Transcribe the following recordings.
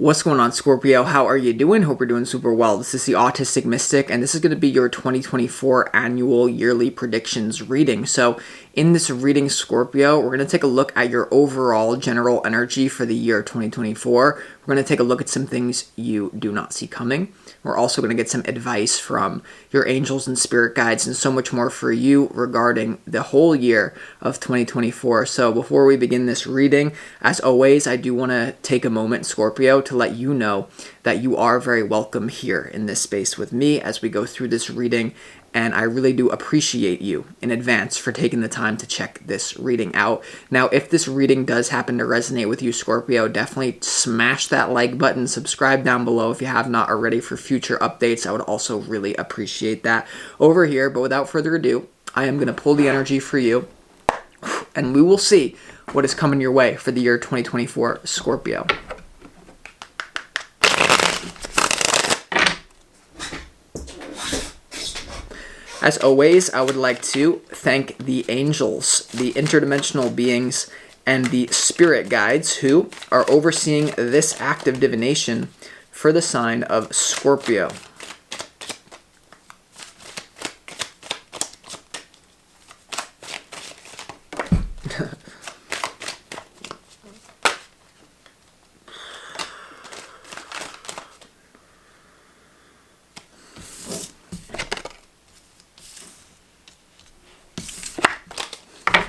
What's going on, Scorpio? How are you doing? Hope you're doing super well. This is the Autistic Mystic, and this is going to be your 2024 annual yearly predictions reading. So in this reading, Scorpio, we're going to take a look at your overall general energy for the year 2024. We're going to take a look at some things you do not see coming. We're also going to get some advice from your angels and spirit guides and so much more for you regarding the whole year of 2024. So before we begin this reading, as always, I do want to take a moment, Scorpio, to let you know that you are very welcome here in this space with me as we go through this reading. And I really do appreciate you in advance for taking the time to check this reading out. Now, if this reading does happen to resonate with you, Scorpio, definitely smash that like button, subscribe down below if you have not already for future updates. I would also really appreciate that over here. But without further ado, I am going to pull the energy for you, and we will see what is coming your way for the year 2024, Scorpio. As always, I would like to thank the angels, the interdimensional beings, and the spirit guides who are overseeing this act of divination for the sign of Scorpio.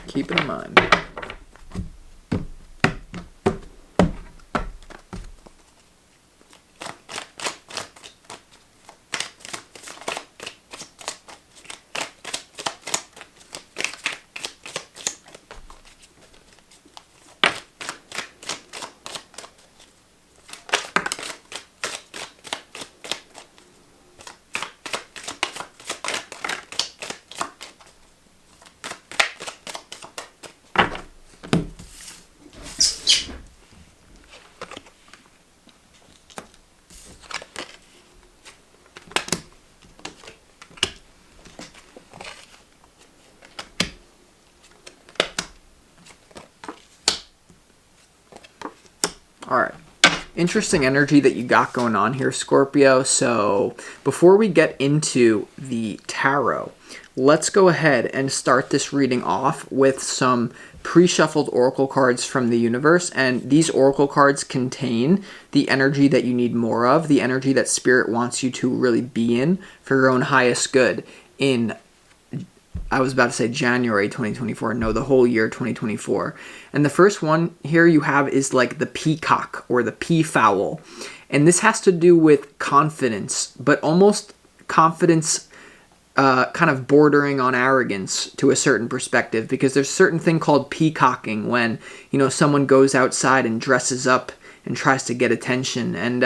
Keep it in mind. All right. Interesting energy that you got going on here, Scorpio. So before we get into the tarot, let's go ahead and start this reading off with some pre-shuffled oracle cards from the universe. And these oracle cards contain the energy that you need more of, the energy that spirit wants you to really be in for your own highest good in, I was about to say January 2024. No, the whole year 2024. And the first one here you have is like the peacock or the peafowl. And this has to do with confidence, but almost confidence kind of bordering on arrogance to a certain perspective, because there's a certain thing called peacocking when, someone goes outside and dresses up and tries to get attention. And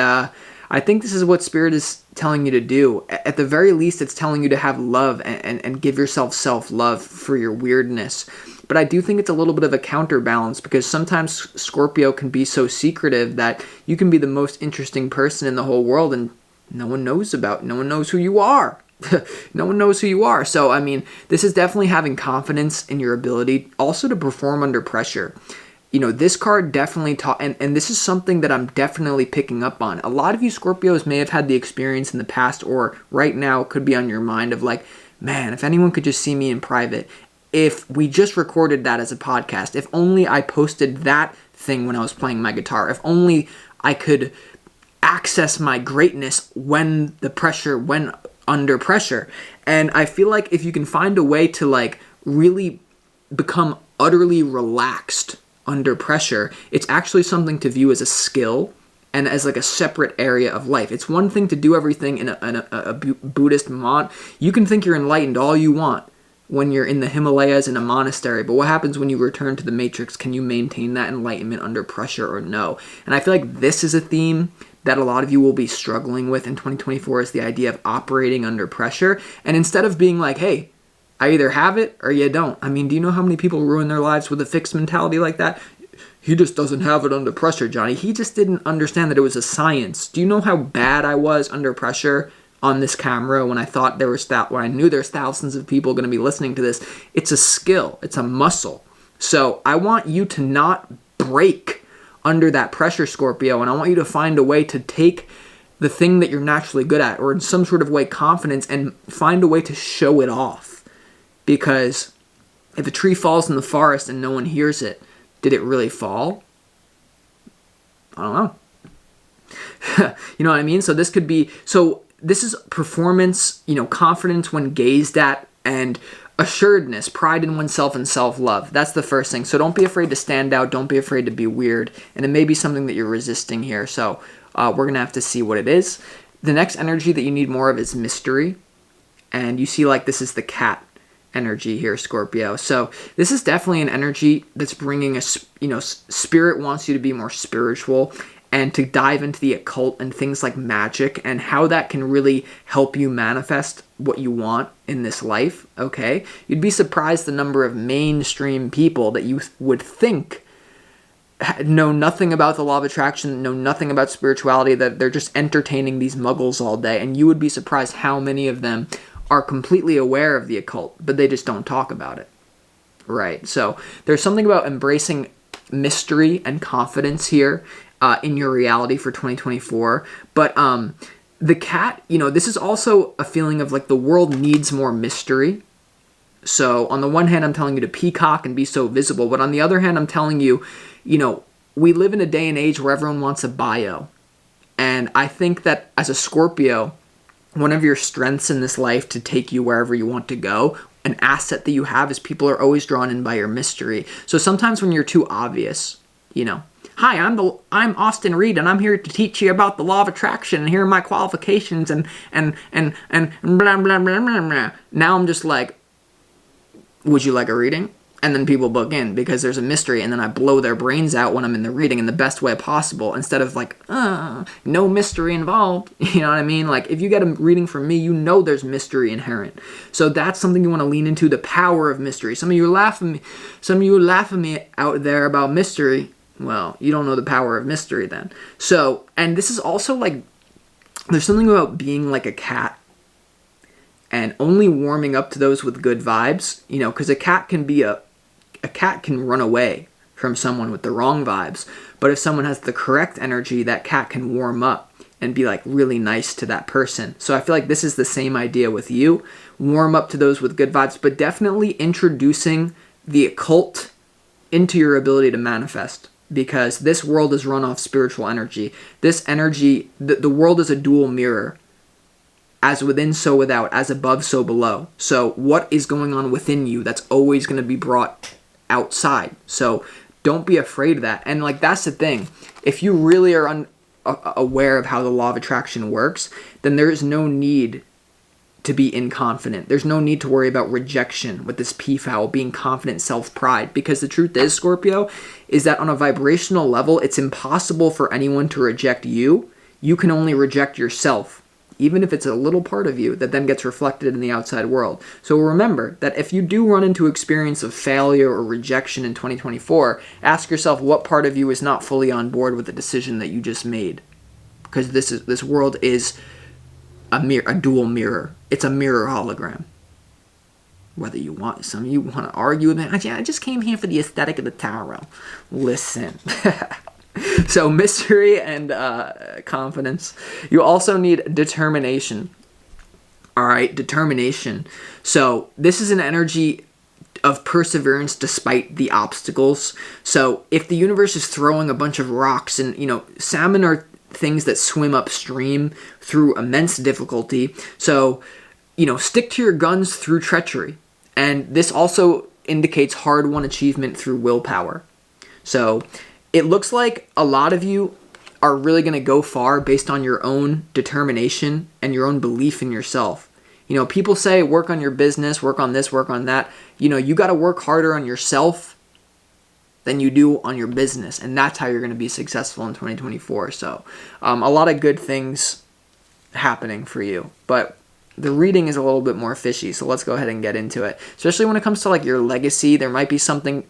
I think this is what Spirit is telling you to do. At the very least, it's telling you to have love and give yourself self-love for your weirdness. But I do think it's a little bit of a counterbalance, because sometimes Scorpio can be so secretive that you can be the most interesting person in the whole world and no one knows who you are. No one knows who you are. So, this is definitely having confidence in your ability also to perform under pressure. This card definitely taught, and this is something that I'm definitely picking up on. A lot of you Scorpios may have had the experience in the past, or right now could be on your mind of like, man, if anyone could just see me in private, if we just recorded that as a podcast, if only I posted that thing when I was playing my guitar, if only I could access my greatness when under pressure. And I feel like if you can find a way to like really become utterly relaxed under pressure, it's actually something to view as a skill and as like a separate area of life. It's one thing to do everything in a Buddhist mont. You can think you're enlightened all you want when you're in the Himalayas in a monastery, but what happens when you return to the matrix? Can you maintain that enlightenment under pressure or no? And I feel like this is a theme that a lot of you will be struggling with in 2024, is the idea of operating under pressure. And instead of being like, hey, I either have it or you don't. Do you know how many people ruin their lives with a fixed mentality like that? He just doesn't have it under pressure, Johnny. He just didn't understand that it was a science. Do you know how bad I was under pressure on this camera when I thought when I knew there's thousands of people going to be listening to this? It's a skill. It's a muscle. So I want you to not break under that pressure, Scorpio, and I want you to find a way to take the thing that you're naturally good at, or in some sort of way confidence, and find a way to show it off. Because if a tree falls in the forest and no one hears it, did it really fall? I don't know. You know what I mean? So this is performance, confidence when gazed at, and assuredness, pride in oneself, and self-love. That's the first thing. So don't be afraid to stand out. Don't be afraid to be weird. And it may be something that you're resisting here. So we're going to have to see what it is. The next energy that you need more of is mystery. And you see like this is the cat energy here, Scorpio. So this is definitely an energy that's bringing spirit wants you to be more spiritual and to dive into the occult and things like magic and how that can really help you manifest what you want in this life, okay? You'd be surprised the number of mainstream people that you would think know nothing about the law of attraction, know nothing about spirituality, that they're just entertaining these muggles all day. And you would be surprised how many of them are completely aware of the occult, but they just don't talk about it, right? So there's something about embracing mystery and confidence here in your reality for 2024. But the cat, this is also a feeling of like the world needs more mystery. So on the one hand, I'm telling you to peacock and be so visible, but on the other hand, I'm telling you, we live in a day and age where everyone wants a bio. And I think that as a Scorpio, one of your strengths in this life to take you wherever you want to go, an asset that you have, is people are always drawn in by your mystery. So sometimes when you're too obvious, hi, I'm Austin Reed, and I'm here to teach you about the law of attraction, and here are my qualifications, and blah, blah, blah, blah, blah. Now I'm just like, would you like a reading? And then people book in because there's a mystery, and then I blow their brains out when I'm in the reading in the best way possible, instead of like, no mystery involved. You know what I mean? Like, if you get a reading from me, there's mystery inherent. So that's something you want to lean into, the power of mystery. Some of you laugh at me out there about mystery. Well, you don't know the power of mystery then. So, and this is also like, there's something about being like a cat and only warming up to those with good vibes, because a cat can run away from someone with the wrong vibes. But if someone has the correct energy, that cat can warm up and be like really nice to that person. So I feel like this is the same idea with you. Warm up to those with good vibes, but definitely introducing the occult into your ability to manifest. Because this world is run off spiritual energy. This energy, the world is a dual mirror. As within, so without. As above, so below. So what is going on within you, that's always going to be brought outside. So don't be afraid of that. And like, that's the thing. If you really are aware of how the law of attraction works, then there is no need to be inconfident. There's no need to worry about rejection with this peafowl, being confident, self-pride. Because the truth is, Scorpio, is that on a vibrational level, it's impossible for anyone to reject you. You can only reject yourself, even if it's a little part of you that then gets reflected in the outside world. So remember that if you do run into experience of failure or rejection in 2024, ask yourself what part of you is not fully on board with the decision that you just made. Because this world is a dual mirror. It's a mirror hologram. Whether you want, some of you want to argue with me, I just came here for the aesthetic of the tarot. Listen. So mystery and confidence. You also need determination. All right, determination. So this is an energy of perseverance despite the obstacles. So if the universe is throwing a bunch of rocks, and salmon are things that swim upstream through immense difficulty. So, stick to your guns through treachery. And this also indicates hard-won achievement through willpower. So it looks like a lot of you are really going to go far based on your own determination and your own belief in yourself. People say work on your business, work on this, work on that. You got to work harder on yourself than you do on your business. And that's how you're going to be successful in 2024. So a lot of good things happening for you. But the reading is a little bit more fishy. So let's go ahead and get into it. Especially when it comes to like your legacy, there might be something,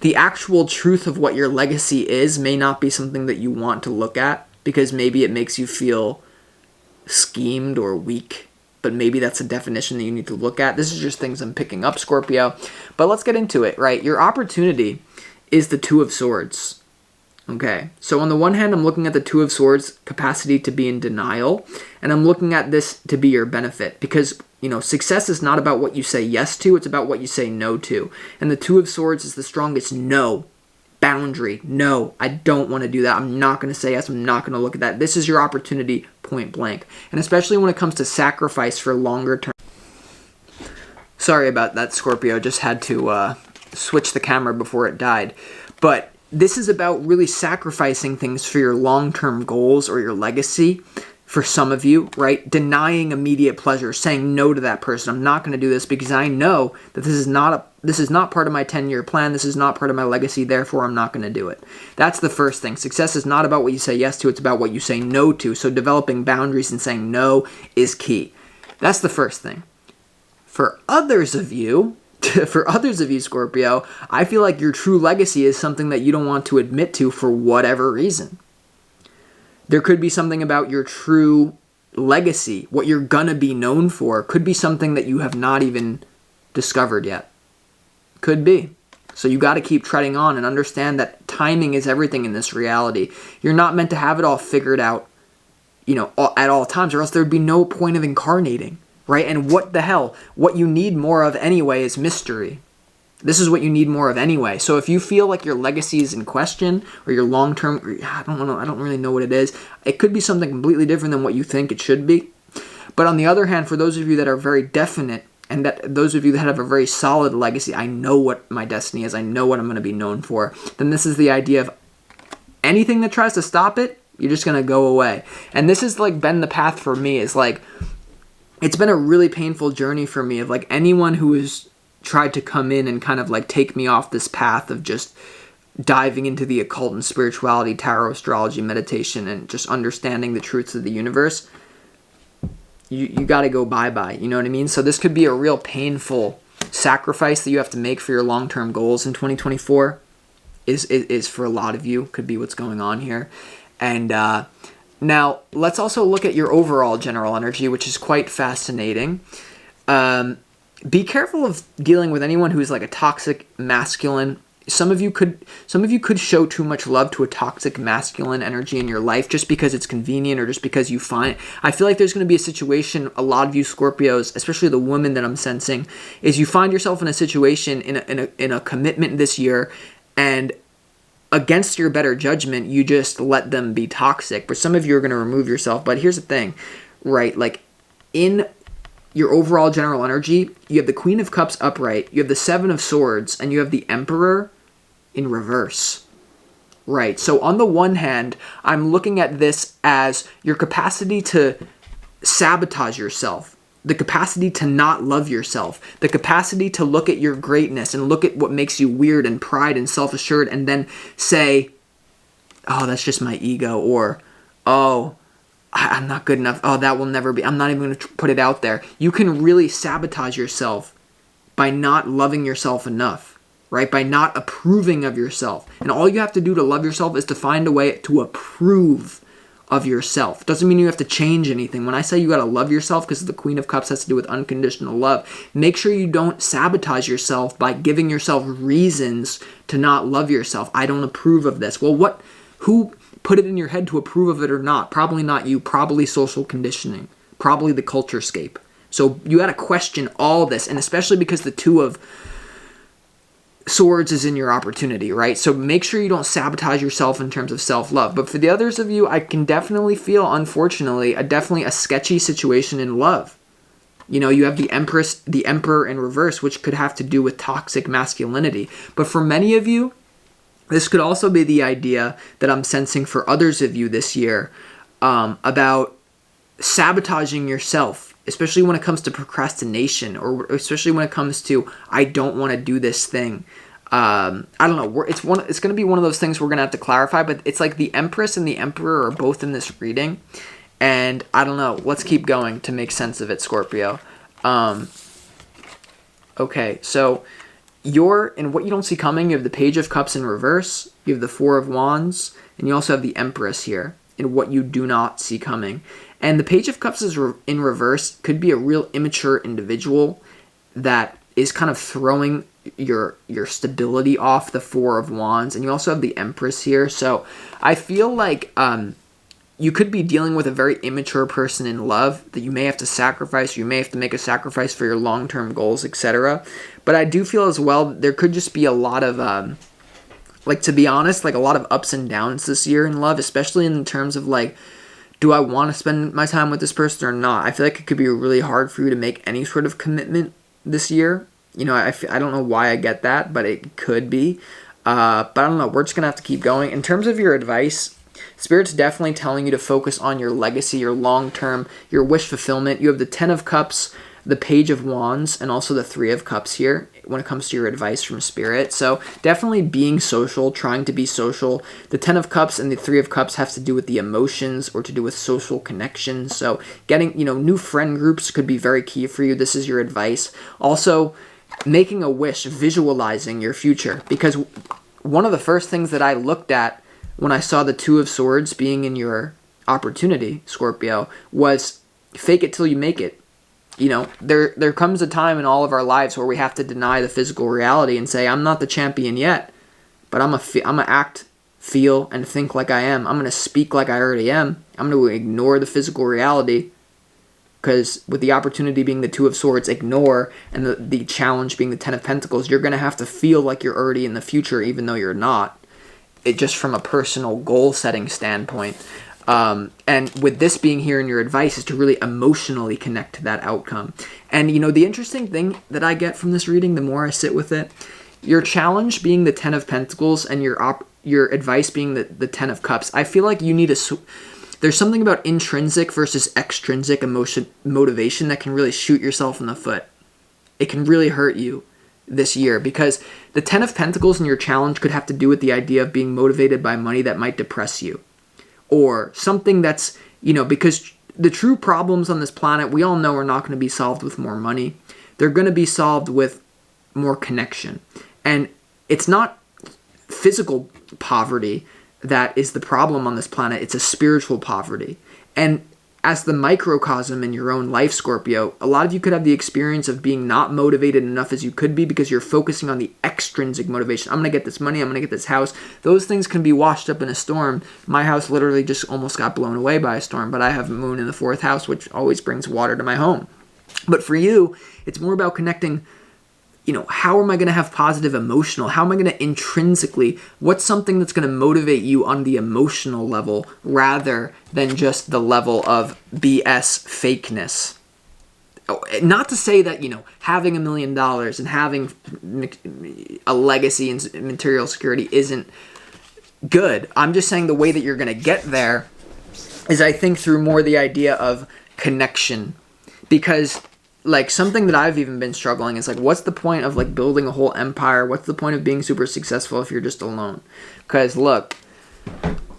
the actual truth of what your legacy is may not be something that you want to look at, because maybe it makes you feel schemed or weak. But maybe that's a definition that you need to look at. This is just things I'm picking up, Scorpio. But let's get into it, right? Your opportunity is the Two of Swords. Okay, so on the one hand, I'm looking at the Two of Swords capacity to be in denial, and I'm looking at this to be your benefit because, success is not about what you say yes to, it's about what you say no to. And the Two of Swords is the strongest no boundary. No, I don't want to do that. I'm not going to say yes. I'm not going to look at that. This is your opportunity, point blank. And especially when it comes to sacrifice for longer term. Sorry about that, Scorpio. Just had to switch the camera before it died. But this is about really sacrificing things for your long-term goals or your legacy for some of you, right? Denying immediate pleasure, saying no to that person. I'm not going to do this because I know that this is not part of my 10-year plan. This is not part of my legacy. Therefore, I'm not going to do it. That's the first thing. Success is not about what you say yes to. It's about what you say no to. So developing boundaries and saying no is key. That's the first thing. For others of you, Scorpio, I feel like your true legacy is something that you don't want to admit to for whatever reason. There could be something about your true legacy, what you're gonna be known for, could be something that you have not even discovered yet. Could be. So you got to keep treading on and understand that timing is everything in this reality. You're not meant to have it all figured out, at all times, or else there would be no point of incarnating. Right? And what the hell? What you need more of anyway is mystery. This is what you need more of anyway. So if you feel like your legacy is in question or your long-term, I don't really know what it is. It could be something completely different than what you think it should be. But on the other hand, for those of you that are very definite and that those of you that have a very solid legacy, I know what my destiny is. I know what I'm going to be known for. Then this is the idea of anything that tries to stop it, you're just going to go away. And this has been the path for me. Is it's been a really painful journey for me of anyone who has tried to come in and kind of take me off this path of just diving into the occult and spirituality, tarot, astrology, meditation, and just understanding the truths of the universe. You got to go bye-bye, you know what I mean? So this could be a real painful sacrifice that you have to make for your long-term goals in 2024 is for a lot of you, could be what's going on here. And now, let's also look at your overall general energy, which is quite fascinating. Be careful of dealing with anyone who's a toxic masculine. Some of you could show too much love to a toxic masculine energy in your life just because it's convenient or just because you find. I feel like there's going to be a situation, a lot of you Scorpios, especially the women that I'm sensing, is you find yourself in a situation in a commitment this year, and against your better judgment, you just let them be toxic. But some of you are going to remove yourself. But here's the thing, right? In your overall general energy, you have the Queen of Cups upright, you have the Seven of Swords, and you have the Emperor in reverse. Right. So on the one hand, I'm looking at this as your capacity to sabotage yourself, the capacity to not love yourself, the capacity to look at your greatness and look at what makes you weird and pride and self-assured and then say, oh, that's just my ego, or, oh, I'm not good enough. Oh, that will never be. I'm not even going to put it out there. You can really sabotage yourself by not loving yourself enough, right? By not approving of yourself. And all you have to do to love yourself is to find a way to approve of yourself. Doesn't mean you have to change anything. When I say you got to love yourself, because the Queen of Cups has to do with unconditional love, make sure you don't sabotage yourself by giving yourself reasons to not love yourself. I don't approve of this. Well, who put it in your head to approve of it or not? Probably not you. Probably social conditioning. Probably the culture scape. So you got to question all this, and especially because the Two of Swords is in your opportunity, right? So make sure you don't sabotage yourself in terms of self-love. But for the others of you, I can definitely feel, unfortunately, definitely a sketchy situation in love. You have the Emperor in reverse, which could have to do with toxic masculinity. But for many of you, this could also be the idea that I'm sensing for others of you this year about sabotaging yourself, especially when it comes to procrastination, or especially when it comes to, I don't want to do this thing. I don't know. It's going to be one of those things we're going to have to clarify, but it's like the Empress and the Emperor are both in this reading. And I don't know. Let's keep going to make sense of it, Scorpio. Okay, so in what you don't see coming, you have the Page of Cups in reverse, you have the Four of Wands, and you also have the Empress here in what you do not see coming. And the Page of Cups is in reverse could be a real immature individual that is kind of throwing your stability off the Four of Wands, and you also have the Empress here. So I feel like you could be dealing with a very immature person in love that you may have to sacrifice. You may have to make a sacrifice for your long-term goals, etc. But I do feel as well that there could just be a lot of, to be honest, like a lot of ups and downs this year in love, especially in terms of like, do I want to spend my time with this person or not? I feel like it could be really hard for you to make any sort of commitment this year. You know, I don't know why I get that, but it could be. But I don't know. We're just going to have to keep going. In terms of your advice, Spirit's definitely telling you to focus on your legacy, your long-term, your wish fulfillment. You have the 10 of Cups, the Page of Wands, and also the 3 of Cups here when it comes to your advice from Spirit. So definitely being social, trying to be social. The 10 of Cups and the 3 of Cups have to do with the emotions or to do with social connections. So getting, new friend groups could be very key for you. This is your advice. Also, making a wish, visualizing your future. Because one of the first things that I looked at when I saw the 2 of Swords being in your opportunity, Scorpio, was fake it till you make it. There comes a time in all of our lives where we have to deny the physical reality and say, I'm not the champion yet, but I'm gonna act, feel, and think like I am. I'm gonna speak like I already am. I'm gonna ignore the physical reality, because with the opportunity being the 2 of Swords, ignore, and the challenge being the 10 of Pentacles, you're gonna have to feel like you're already in the future, even though you're not. It just from a personal goal setting standpoint. And with this being here in your advice is to really emotionally connect to that outcome. And, the interesting thing that I get from this reading, the more I sit with it, your challenge being the 10 of Pentacles and your advice being the 10 of Cups, I feel like you need there's something about intrinsic versus extrinsic motivation that can really shoot yourself in the foot. It can really hurt you this year, because the 10 of Pentacles in your challenge could have to do with the idea of being motivated by money that might depress you, or something that's, because the true problems on this planet, we all know, are not going to be solved with more money. They're going to be solved with more connection. And it's not physical poverty that is the problem on this planet. It's a spiritual poverty. And as the microcosm in your own life, Scorpio, a lot of you could have the experience of being not motivated enough as you could be because you're focusing on the extrinsic motivation. I'm going to get this money. I'm going to get this house. Those things can be washed up in a storm. My house literally just almost got blown away by a storm, but I have a moon in the 4th house, which always brings water to my home. But for you, it's more about connecting. How am I going to have positive emotional? How am I going to intrinsically, what's something that's going to motivate you on the emotional level rather than just the level of BS fakeness? Not to say that, having $1 million and having a legacy and material security isn't good. I'm just saying the way that you're going to get there is, I think, through more the idea of connection. Because something that I've even been struggling is what's the point of building a whole empire? What's the point of being super successful if you're just alone? Because look,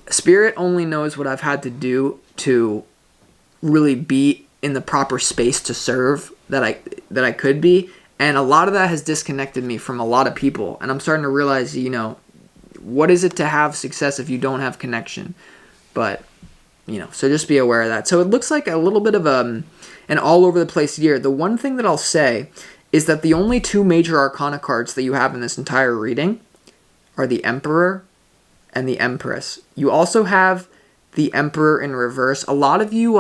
Spirit only knows what I've had to do to really be in the proper space to serve that I could be, and a lot of that has disconnected me from a lot of people. And I'm starting to realize, what is it to have success if you don't have connection? But so just be aware of that. So it looks like a little bit of an all over the place year. The one thing that I'll say is that the only 2 major arcana cards that you have in this entire reading are the Emperor and the Empress. You also have the Emperor in reverse. A lot of you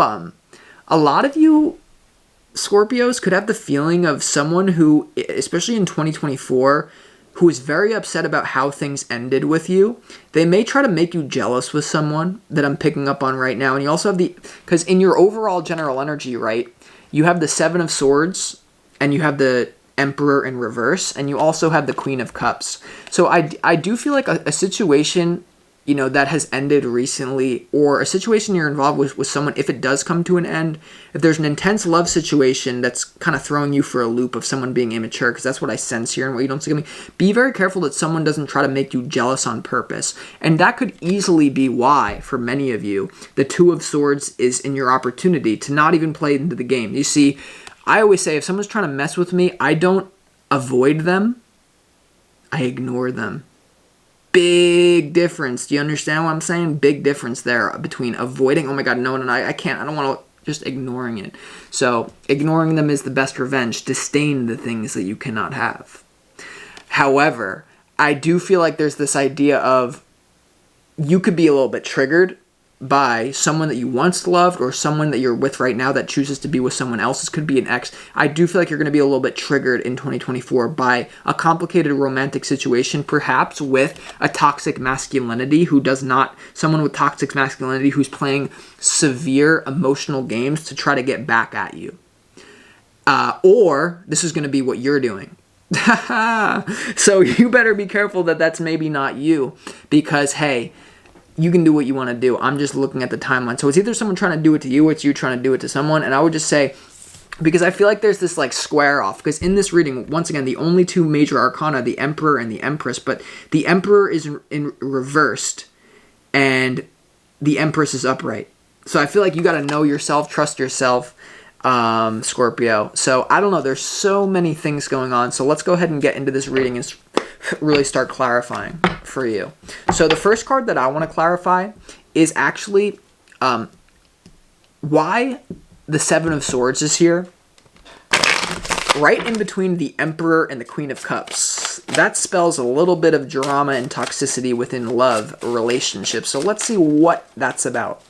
Scorpios could have the feeling of someone who, especially in 2024, who is very upset about how things ended with you. They may try to make you jealous with someone that I'm picking up on right now. And you also have because in your overall general energy, right, you have the 7 of Swords and you have the Emperor in reverse, and you also have the Queen of Cups. So I do feel like a situation, that has ended recently, or a situation you're involved with someone, if it does come to an end, if there's an intense love situation that's kind of throwing you for a loop of someone being immature, because that's what I sense here and what you don't see me, be very careful that someone doesn't try to make you jealous on purpose. And that could easily be why, for many of you, the 2 of Swords is in your opportunity to not even play into the game. You see, I always say, if someone's trying to mess with me, I don't avoid them, I ignore them. Big difference. Do you understand what I'm saying? Big difference there between avoiding, oh my god, no, I can't, I don't want to, just ignoring it. So ignoring them is the best revenge. Disdain the things that you cannot have. However, I do feel like there's this idea of you could be a little bit triggered by someone that you once loved or someone that you're with right now that chooses to be with someone else. This could be an ex. I do feel like you're going to be a little bit triggered in 2024 by a complicated romantic situation, perhaps with a toxic masculinity someone with toxic masculinity who's playing severe emotional games to try to get back at you. Or this is going to be what you're doing. So you better be careful that that's maybe not you, because hey, you can do what you want to do. I'm just looking at the timeline. So it's either someone trying to do it to you or it's you trying to do it to someone. And I would just say, because I feel like there's this like square off, because in this reading, once again, the only two major arcana, the Emperor and the Empress, but the Emperor is in reversed and the Empress is upright. So I feel like you got to know yourself, trust yourself, Scorpio. So I don't know, there's so many things going on. So let's go ahead and get into this reading and really start clarifying for you. So the first card that I want to clarify is actually why the Seven of Swords is here, right in between the Emperor and the Queen of Cups. That spells a little bit of drama and toxicity within love relationships. So let's see what that's about.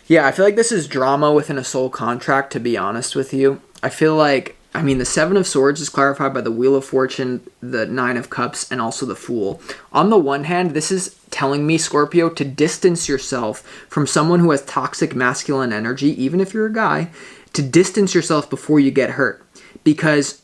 Yeah, I feel like this is drama within a soul contract, to be honest with you. I feel like, the Seven of Swords is clarified by the Wheel of Fortune, the Nine of Cups, and also the Fool. On the one hand, this is telling me, Scorpio, to distance yourself from someone who has toxic masculine energy, even if you're a guy, to distance yourself before you get hurt. Because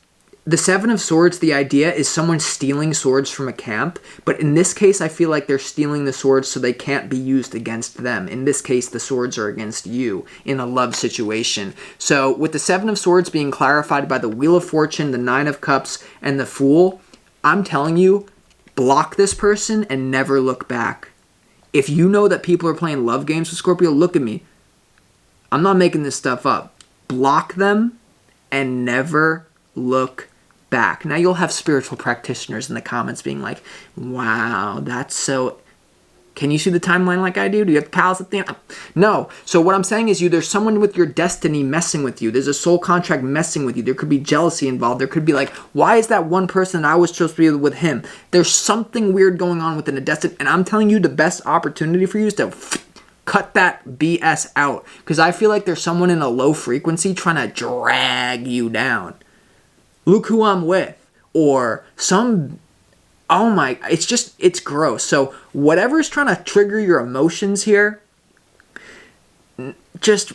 the Seven of Swords, the idea is someone stealing swords from a camp, but in this case, I feel like they're stealing the swords so they can't be used against them. In this case, the swords are against you in a love situation. So with the Seven of Swords being clarified by the Wheel of Fortune, the Nine of Cups, and the Fool, I'm telling you, block this person and never look back. If you know that people are playing love games with Scorpio, look at me. I'm not making this stuff up. Block them and never look back. Now you'll have spiritual practitioners in the comments being like, wow, that's so... Can you see the timeline like I do? Do you have the pals at the end? No. So what I'm saying is there's someone with your destiny messing with you. There's a soul contract messing with you. There could be jealousy involved. There could be like, why is that one person I was supposed to be with him? There's something weird going on within a destiny. And I'm telling you, the best opportunity for you is to cut that BS out. Because I feel like there's someone in a low frequency trying to drag you down. Look who I'm with. Or some... Oh my... It's gross. So whatever's trying to trigger your emotions here, just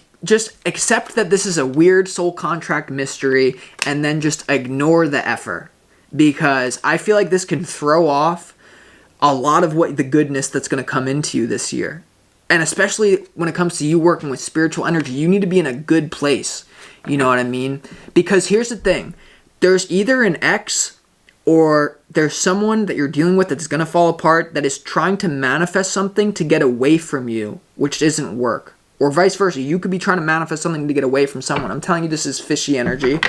accept that this is a weird soul contract mystery and then just ignore the effort. Because I feel like this can throw off a lot of the goodness that's going to come into you this year. And especially when it comes to you working with spiritual energy, you need to be in a good place. You know what I mean? Because here's the thing. There's either an ex or there's someone that you're dealing with that's going to fall apart that is trying to manifest something to get away from you, which doesn't work. Or vice versa. You could be trying to manifest something to get away from someone. I'm telling you, this is fishy energy.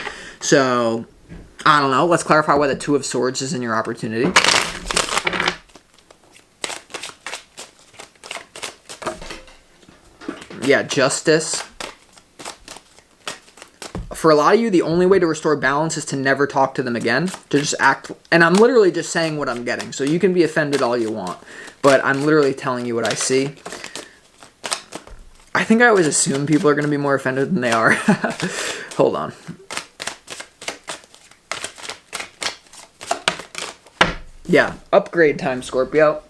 So, I don't know. Let's clarify why the Two of Swords is in your opportunity. Yeah, Justice. For a lot of you, the only way to restore balance is to never talk to them again. To just act... And I'm literally just saying what I'm getting. So you can be offended all you want. But I'm literally telling you what I see. I think I always assume people are going to be more offended than they are. Hold on. Yeah, upgrade time, Scorpio.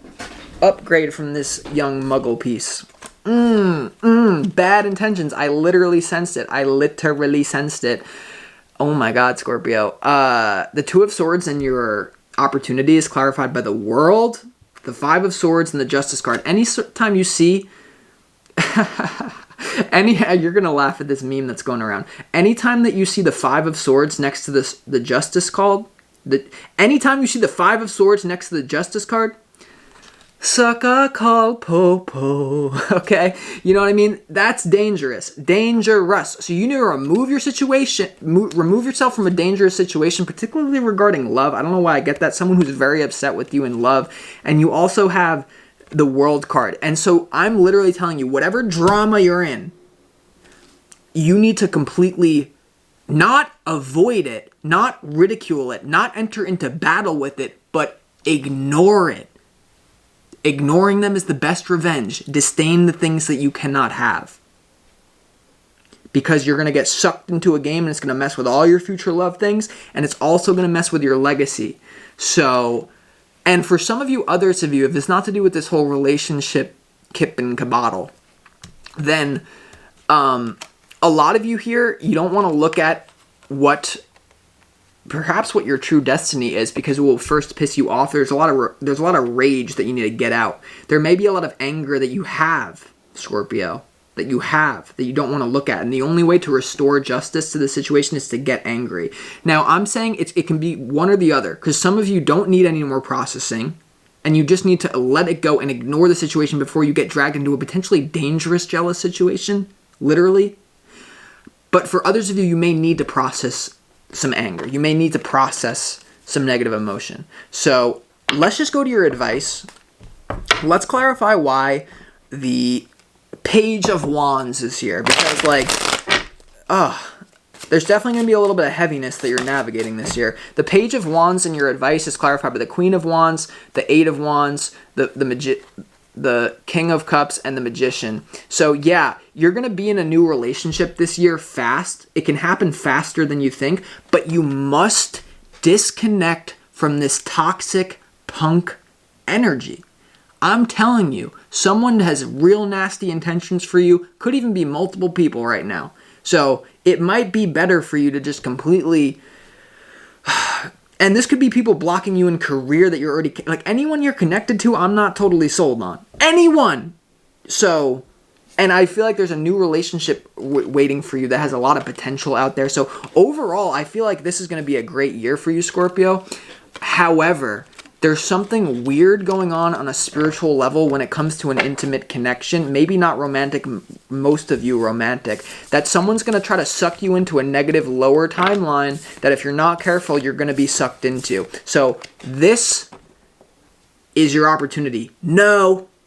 Upgrade from this young muggle piece. Bad intentions. I literally sensed it. Oh my god, Scorpio. The Two of Swords in your opportunity is clarified by the World, the Five of Swords, and the Justice card. Anytime you see... You're going to laugh at this meme that's going around. Anytime that you see the Five of Swords next to the Justice card... Anytime you see the Five of Swords next to the Justice card... Sucker call popo. Okay? You know what I mean? That's dangerous. Dangerous. So you need to remove your situation, remove yourself from a dangerous situation, particularly regarding love. I don't know why I get that. Someone who's very upset with you in love. And you also have the World card. And so I'm literally telling you, whatever drama you're in, you need to completely not avoid it, not ridicule it, not enter into battle with it, but ignore it. Ignoring them is the best revenge. Disdain the things that you cannot have. Because you're going to get sucked into a game and it's going to mess with all your future love things, and it's also going to mess with your legacy. So, and for some of you, others of you, if it's not to do with this whole relationship kip and caboodle, then a lot of you here, you don't want to look at perhaps what your true destiny is, because it will first piss you off. There's a lot of rage that you need to get out. There may be a lot of anger that you have, Scorpio, that you don't want to look at. And the only way to restore justice to the situation is to get angry. Now, I'm saying it can be one or the other, because some of you don't need any more processing, and you just need to let it go and ignore the situation before you get dragged into a potentially dangerous, jealous situation, literally. But for others of you, you may need to process some anger. You may need to process some negative emotion. So let's just go to your advice. Let's clarify why the Page of Wands is here. Because, there's definitely going to be a little bit of heaviness that you're navigating this year. The Page of Wands in your advice is clarified by the Queen of Wands, the Eight of Wands, the King of Cups, and the Magician. So yeah, you're going to be in a new relationship this year fast. It can happen faster than you think, but you must disconnect from this toxic punk energy. I'm telling you, someone has real nasty intentions for you. Could even be multiple people right now. So it might be better for you to just completely... And this could be people blocking you in career that you're already... Like, anyone you're connected to, I'm not totally sold on. Anyone! So, and I feel like there's a new relationship waiting for you that has a lot of potential out there. So, overall, I feel like this is going to be a great year for you, Scorpio. However, there's something weird going on a spiritual level when it comes to an intimate connection. Maybe not romantic, most of you romantic. That someone's going to try to suck you into a negative lower timeline that if you're not careful, you're going to be sucked into. So this is your opportunity. No,